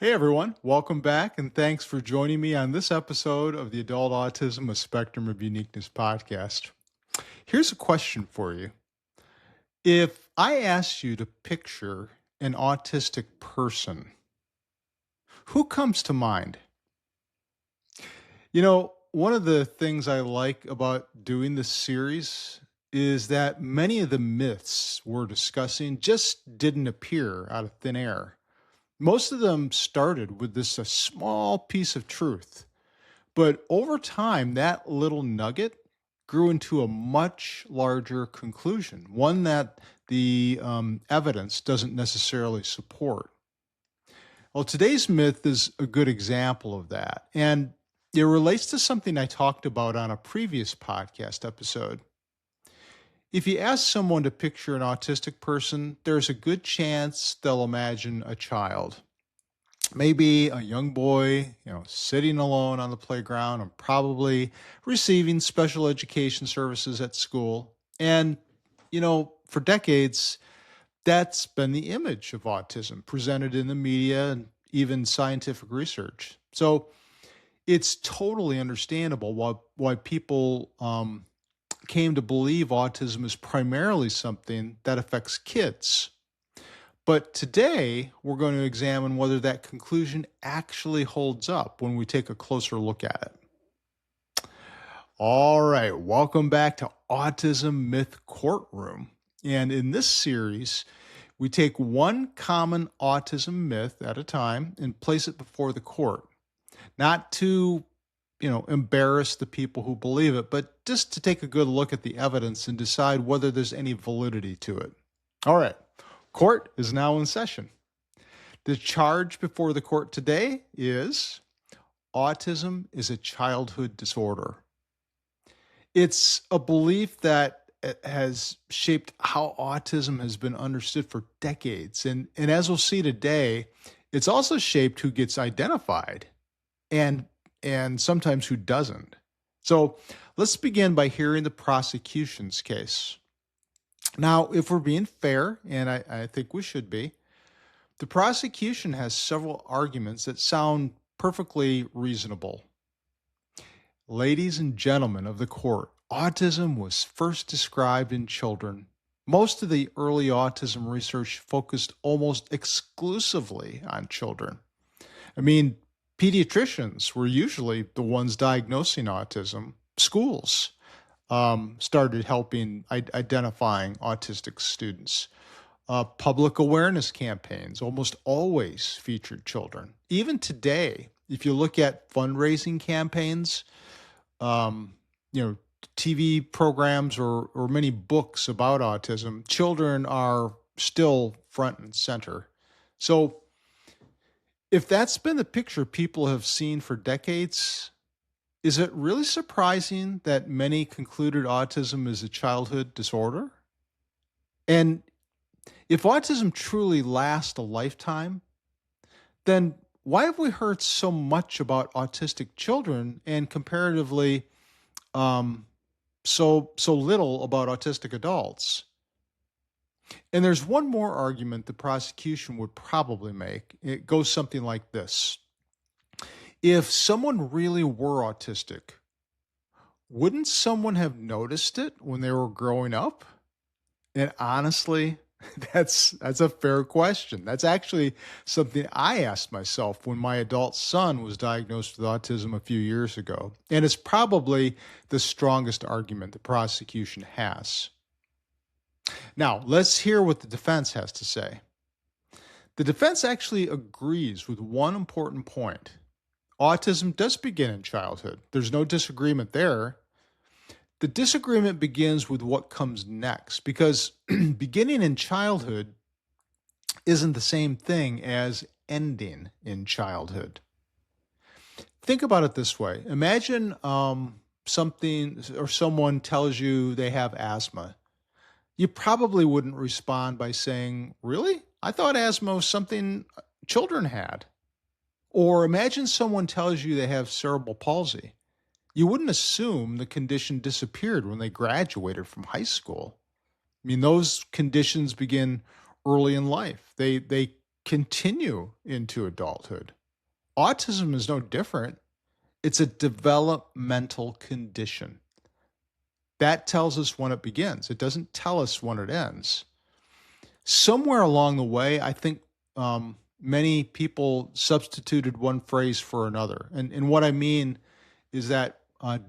Hey everyone, welcome back and thanks for joining me on this episode of the Adult Autism, a Spectrum of Uniqueness podcast. Here's a question for you. If I asked you to picture an autistic person, who comes to mind? One of the things I like about doing this series is that many of the myths we're discussing just didn't appear out of thin air. Most of them started with this a small piece of truth. But over time, that little nugget grew into a much larger conclusion, one that the evidence doesn't necessarily support. Well, today's myth is a good example of that. And it relates to something I talked about on a previous podcast episode. If you ask someone to picture an autistic person, there's a good chance they'll imagine a child. Maybe a young boy, sitting alone on the playground and probably receiving special education services at school. And, for decades, that's been the image of autism presented in the media and even scientific research. So it's totally understandable why people came to believe autism is primarily something that affects kids. But today, we're going to examine whether that conclusion actually holds up when we take a closer look at it. All right, welcome back to Autism Myth Courtroom. And in this series, we take one common autism myth at a time and place it before the court. Not to, embarrass the people who believe it, but just to take a good look at the evidence and decide whether there's any validity to it. All right. Court is now in session. The charge before the court today is autism is a childhood disorder. It's a belief that has shaped how autism has been understood for decades. And as we'll see today, it's also shaped who gets identified and sometimes who doesn't. So let's begin by hearing the prosecution's case. Now, if we're being fair, and I think we should be, the prosecution has several arguments that sound perfectly reasonable. Ladies and gentlemen of the court, autism was first described in children. Most of the early autism research focused almost exclusively on children. I mean, pediatricians were usually the ones diagnosing autism. Schools started helping identifying autistic students. Public awareness campaigns almost always featured children. Even today, if you look at fundraising campaigns, TV programs or many books about autism, children are still front and center. So if that's been the picture people have seen for decades, is it really surprising that many concluded autism is a childhood disorder? And if autism truly lasts a lifetime, then why have we heard so much about autistic children and comparatively so little about autistic adults? And there's one more argument the prosecution would probably make. It goes something like this. If someone really were autistic, wouldn't someone have noticed it when they were growing up? And honestly, that's a fair question. That's actually something I asked myself when my adult son was diagnosed with autism a few years ago. And it's probably the strongest argument the prosecution has. Now, let's hear what the defense has to say. The defense actually agrees with one important point. Autism does begin in childhood. There's no disagreement there. The disagreement begins with what comes next, because beginning in childhood isn't the same thing as ending in childhood. Think about it this way. Imagine something or someone tells you they have asthma. You probably wouldn't respond by saying, "Really? I thought asthma was something children had." Or imagine someone tells you they have cerebral palsy. You wouldn't assume the condition disappeared when they graduated from high school. I mean, those conditions begin early in life. They continue into adulthood. Autism is no different. It's a developmental condition. That tells us when it begins. It doesn't tell us when it ends. Somewhere along the way, I think many people substituted one phrase for another. And what I mean is that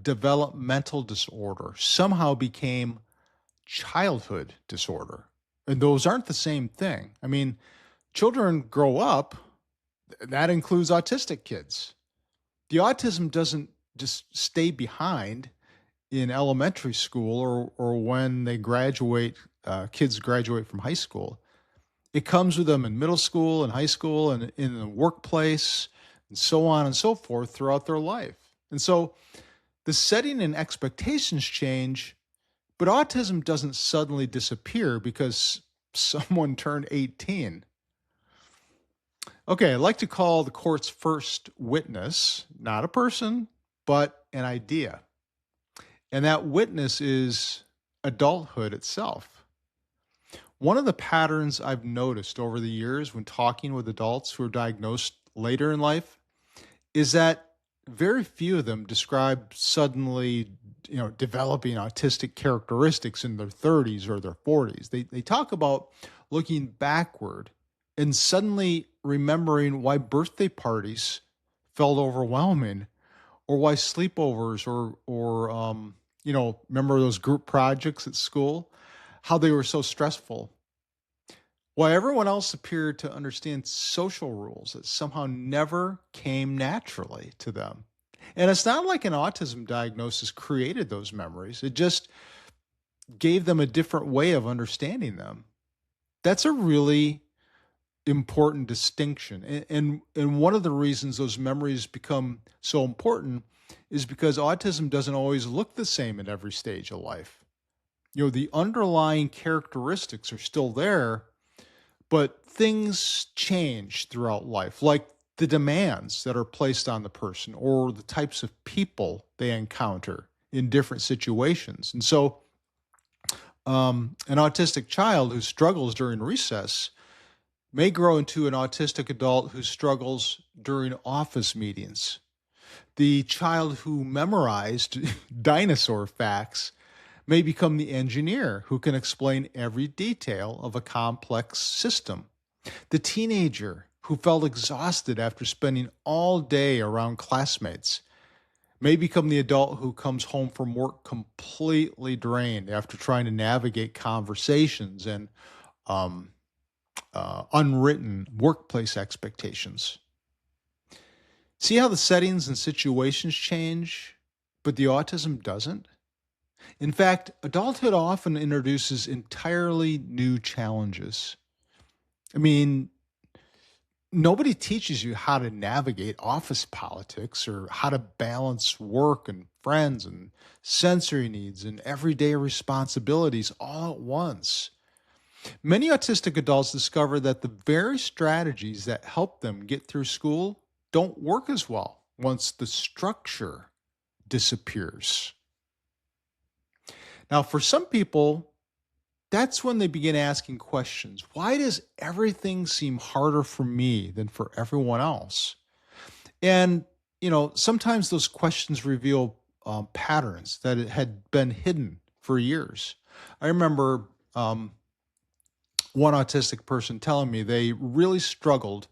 developmental disorder somehow became childhood disorder. And those aren't the same thing. I mean, children grow up, that includes autistic kids. The autism doesn't just stay behind in elementary school or when they graduate, kids graduate from high school. It comes with them in middle school and high school and in the workplace and so on and so forth throughout their life. And so the setting and expectations change, but autism doesn't suddenly disappear because someone turned 18. Okay, I'd like to call the court's first witness, not a person, but an idea. And that witness is adulthood itself. One of the patterns I've noticed over the years when talking with adults who are diagnosed later in life is that very few of them describe suddenly, developing autistic characteristics in their 30s or their 40s. They talk about looking backward and suddenly remembering why birthday parties felt overwhelming, or why sleepovers or remember those group projects at school, how they were so stressful. Why everyone else appeared to understand social rules that somehow never came naturally to them. And it's not like an autism diagnosis created those memories. It just gave them a different way of understanding them. That's a really important distinction. And one of the reasons those memories become so important is because autism doesn't always look the same at every stage of life. The underlying characteristics are still there, but things change throughout life, like the demands that are placed on the person or the types of people they encounter in different situations. And so an autistic child who struggles during recess may grow into an autistic adult who struggles during office meetings. The child who memorized dinosaur facts may become the engineer who can explain every detail of a complex system. The teenager who felt exhausted after spending all day around classmates may become the adult who comes home from work completely drained after trying to navigate conversations and unwritten workplace expectations. See how the settings and situations change, but the autism doesn't? In fact, adulthood often introduces entirely new challenges. I mean, nobody teaches you how to navigate office politics or how to balance work and friends and sensory needs and everyday responsibilities all at once. Many autistic adults discover that the very strategies that help them get through school don't work as well once the structure disappears. Now, for some people, that's when they begin asking questions. Why does everything seem harder for me than for everyone else? And, sometimes those questions reveal patterns that had been hidden for years. I remember one autistic person telling me they really struggled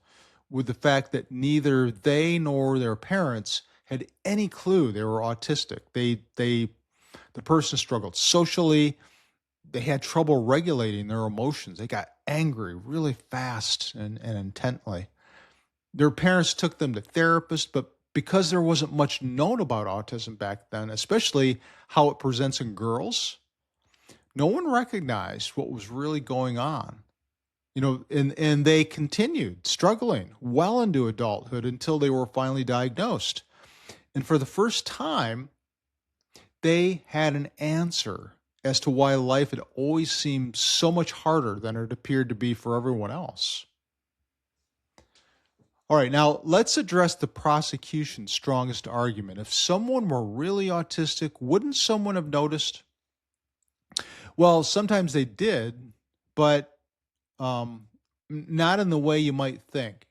with the fact that neither they nor their parents had any clue they were autistic. The person struggled socially. They had trouble regulating their emotions. They got angry really fast and intently. Their parents took them to therapists, but because there wasn't much known about autism back then, especially how it presents in girls, no one recognized what was really going on. And they continued struggling well into adulthood until they were finally diagnosed. And for the first time, they had an answer as to why life had always seemed so much harder than it appeared to be for everyone else. All right, now let's address the prosecution's strongest argument. If someone were really autistic, wouldn't someone have noticed? Well, sometimes they did, but not in the way you might think.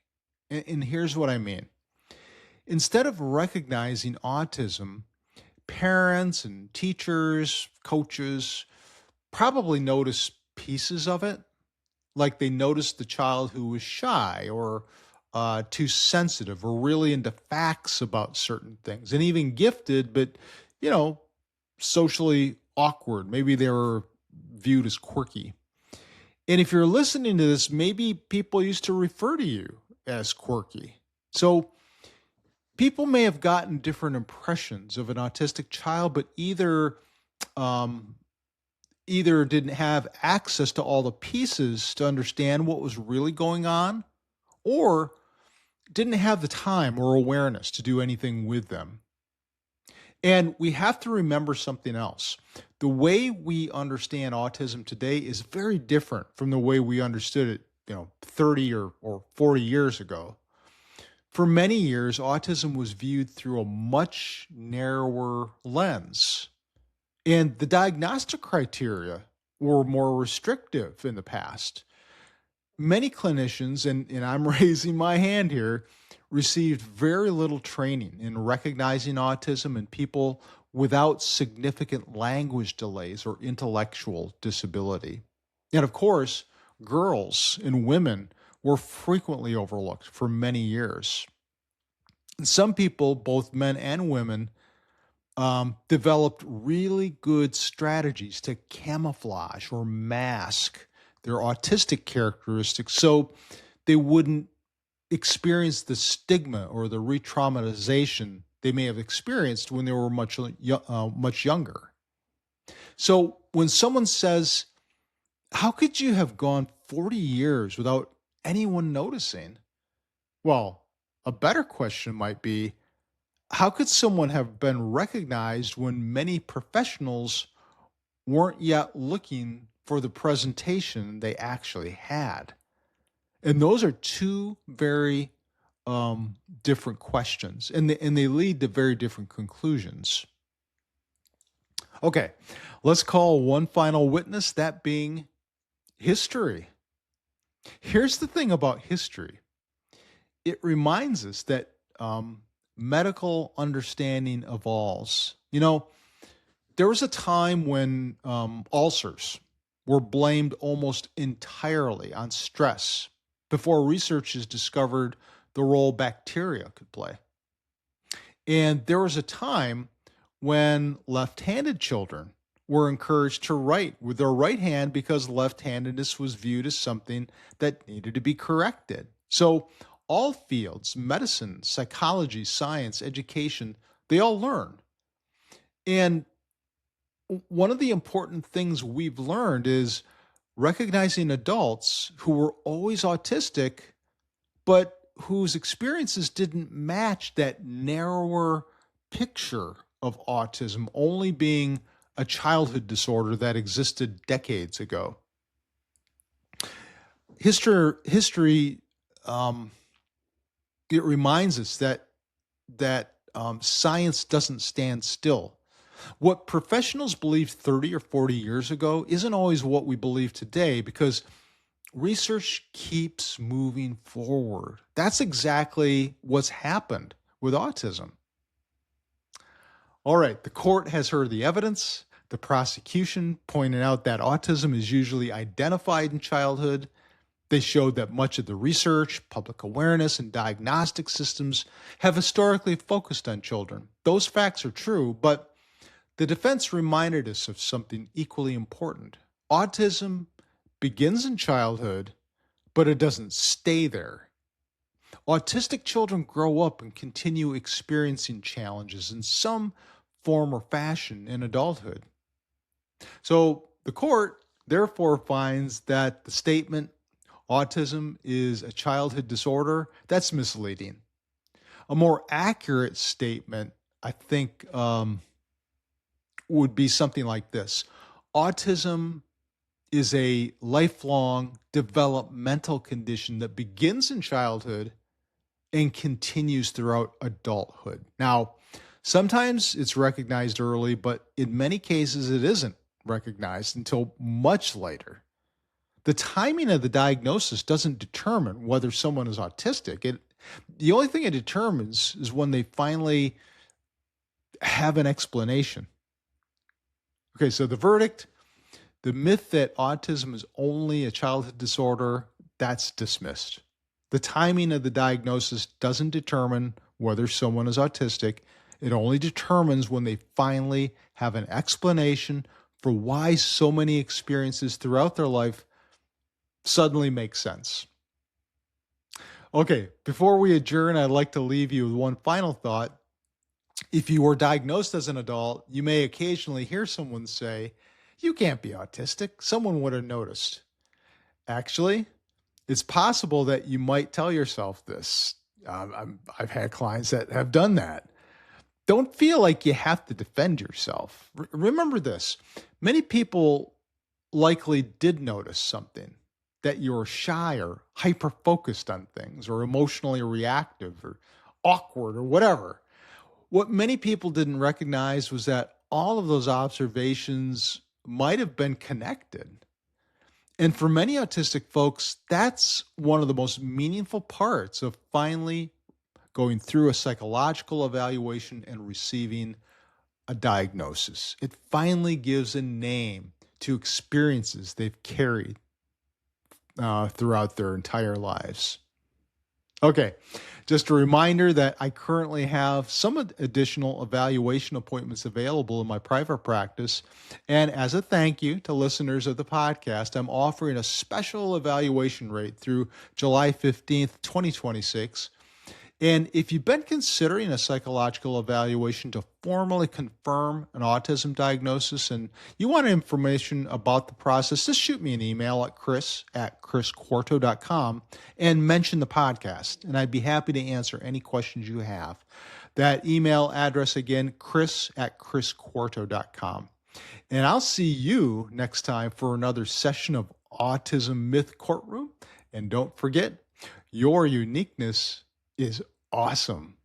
And here's what I mean. Instead of recognizing autism, parents and teachers, coaches probably notice pieces of it, like they noticed the child who was shy or too sensitive or really into facts about certain things, and even gifted, but, you know, socially awkward. Maybe they were viewed as quirky. And if you're listening to this, maybe people used to refer to you as quirky. So people may have gotten different impressions of an autistic child, but um, either didn't have access to all the pieces to understand what was really going on, or didn't have the time or awareness to do anything with them. And we have to remember something else. The way we understand autism today is very different from the way we understood it, 30 or 40 years ago. For many years, autism was viewed through a much narrower lens, and the diagnostic criteria were more restrictive in the past. Many clinicians, and I'm raising my hand here, received very little training in recognizing autism in people without significant language delays or intellectual disability. And of course, girls and women were frequently overlooked for many years. And some people, both men and women, developed really good strategies to camouflage or mask their autistic characteristics so they wouldn't experience the stigma or the re-traumatization they may have experienced when they were much younger. So when someone says, "How could you have gone 40 years without anyone noticing?" Well, a better question might be, how could someone have been recognized when many professionals weren't yet looking for the presentation they actually had? And those are two very different questions, and they lead to very different conclusions. Okay, let's call one final witness, that being history. Here's the thing about history. It reminds us that medical understanding evolves. There was a time when ulcers were blamed almost entirely on stress before researchers discovered the role bacteria could play. And there was a time when left-handed children were encouraged to write with their right hand because left-handedness was viewed as something that needed to be corrected. So all fields, medicine, psychology, science, education, they all learn. And one of the important things we've learned is recognizing adults who were always autistic, but whose experiences didn't match that narrower picture of autism only being a childhood disorder that existed decades ago. History, it reminds us that science doesn't stand still. What professionals believed 30 or 40 years ago isn't always what we believe today, because research keeps moving forward. That's exactly what's happened with autism. All right, the court has heard the evidence. The prosecution pointed out that autism is usually identified in childhood. They showed that much of the research, public awareness, and diagnostic systems have historically focused on children. Those facts are true, but the defense reminded us of something equally important. Autism begins in childhood, but it doesn't stay there. Autistic children grow up and continue experiencing challenges in some form or fashion in adulthood. So the court therefore finds that the statement, autism is a childhood disorder, that's misleading. A more accurate statement, I think, would be something like this. Autism is a lifelong developmental condition that begins in childhood and continues throughout adulthood. Now, sometimes it's recognized early, but in many cases it isn't recognized until much later. The timing of the diagnosis doesn't determine whether someone is autistic. The only thing it determines is when they finally have an explanation. Okay, so the verdict, the myth that autism is only a childhood disorder, that's dismissed. The timing of the diagnosis doesn't determine whether someone is autistic. It only determines when they finally have an explanation for why so many experiences throughout their life suddenly make sense. Okay, before we adjourn, I'd like to leave you with one final thought. If you were diagnosed as an adult, you may occasionally hear someone say, "You can't be autistic. Someone would have noticed." Actually, it's possible that you might tell yourself this. I've had clients that have done that. Don't feel like you have to defend yourself. Remember this: many people likely did notice something, that you're shy or hyper focused on things, or emotionally reactive, or awkward, or whatever. What many people didn't recognize was that all of those observations might have been connected. And for many autistic folks, that's one of the most meaningful parts of finally going through a psychological evaluation and receiving a diagnosis. It finally gives a name to experiences they've carried throughout their entire lives. Okay, just a reminder that I currently have some additional evaluation appointments available in my private practice. And as a thank you to listeners of the podcast, I'm offering a special evaluation rate through July 15th, 2026. And if you've been considering a psychological evaluation to formally confirm an autism diagnosis and you want information about the process, just shoot me an email at chris@chrisquarto.com and mention the podcast, and I'd be happy to answer any questions you have. That email address again, chris@chrisquarto.com. And I'll see you next time for another session of Autism Myth Courtroom. And don't forget, your uniqueness is awesome.